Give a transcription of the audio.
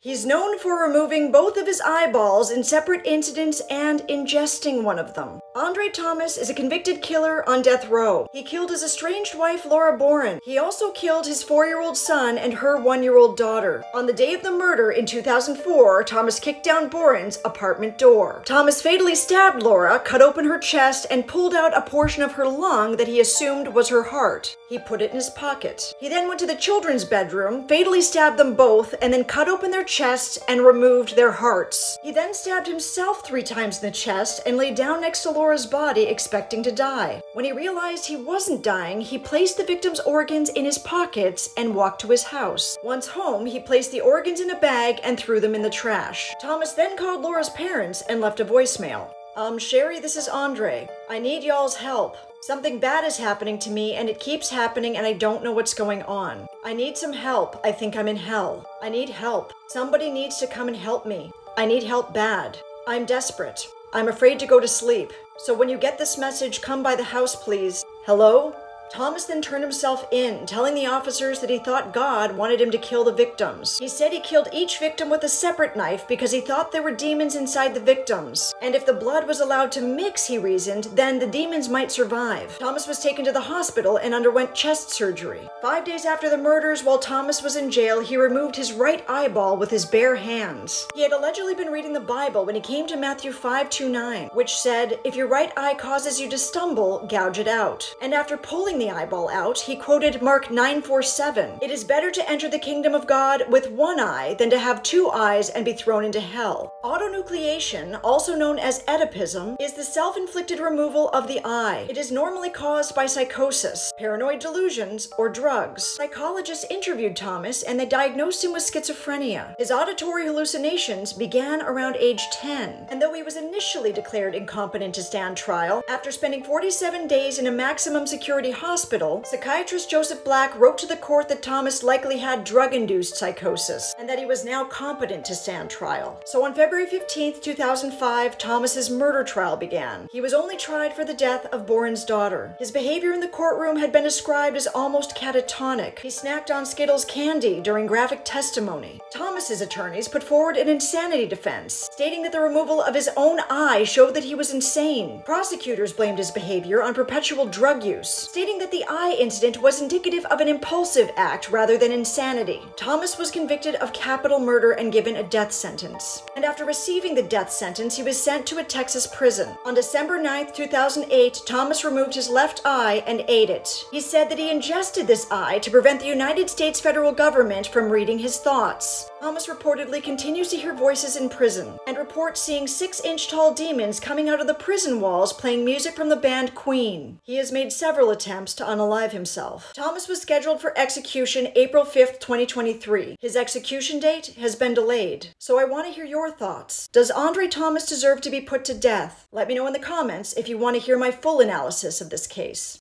He's known for removing both of his eyeballs in separate incidents and ingesting one of them. Andre Thomas is a convicted killer on death row. He killed his estranged wife, Laura Boren. He also killed his 4-year-old son and her 1-year-old daughter. On the day of the murder in 2004, Thomas kicked down Boren's apartment door. Thomas fatally stabbed Laura, cut open her chest, and pulled out a portion of her lung that he assumed was her heart. He put it in his pocket. He then went to the children's bedroom, fatally stabbed them both, and then cut open their chests and removed their hearts. He then stabbed himself 3 times in the chest and lay down next to Laura's body, expecting to die. When he realized he wasn't dying, he placed the victim's organs in his pockets and walked to his house. Once home, he placed the organs in a bag and threw them in the trash. Thomas then called Laura's parents and left a voicemail. Sherry, this is Andre. I need y'all's help. Something bad is happening to me and it keeps happening and I don't know what's going on. I need some help. I think I'm in hell. I need help. Somebody needs to come and help me. I need help bad. I'm desperate. I'm afraid to go to sleep. So when you get this message, come by the house, please. Hello? Thomas then turned himself in, telling the officers that he thought God wanted him to kill the victims. He said he killed each victim with a separate knife because he thought there were demons inside the victims. And if the blood was allowed to mix, he reasoned, then the demons might survive. Thomas was taken to the hospital and underwent chest surgery. 5 days after the murders, while Thomas was in jail, he removed his right eyeball with his bare hands. He had allegedly been reading the Bible when he came to Matthew 5:29, which said, "If your right eye causes you to stumble, gouge it out." And after pulling the eyeball out, he quoted Mark 9:47. It is better to enter the kingdom of God with one eye than to have 2 eyes and be thrown into hell. Autonucleation, also known as Oedipism, is the self-inflicted removal of the eye. It is normally caused by psychosis, paranoid delusions, or drugs. Psychologists interviewed Thomas and they diagnosed him with schizophrenia. His auditory hallucinations began around age 10, and though he was initially declared incompetent to stand trial, after spending 47 days in a maximum security hospital, psychiatrist Joseph Black wrote to the court that Thomas likely had drug-induced psychosis and that he was now competent to stand trial. So on February 15, 2005, Thomas's murder trial began. He was only tried for the death of Boren's daughter. His behavior in the courtroom had been described as almost catatonic. He snacked on Skittles candy during graphic testimony. Thomas's attorneys put forward an insanity defense, stating that the removal of his own eye showed that he was insane. Prosecutors blamed his behavior on perpetual drug use, stating that the eye incident was indicative of an impulsive act rather than insanity. Thomas was convicted of capital murder and given a death sentence. And after receiving the death sentence, he was sent to a Texas prison. On December 9, 2008, Thomas removed his left eye and ate it. He said that he ingested this eye to prevent the United States federal government from reading his thoughts. Thomas reportedly continues to hear voices in prison and reports seeing 6-inch-tall demons coming out of the prison walls playing music from the band Queen. He has made several attempts to unalive himself. Thomas was scheduled for execution April 5th, 2023. His execution date has been delayed. So I want to hear your thoughts. Does Andre Thomas deserve to be put to death? Let me know in the comments if you want to hear my full analysis of this case.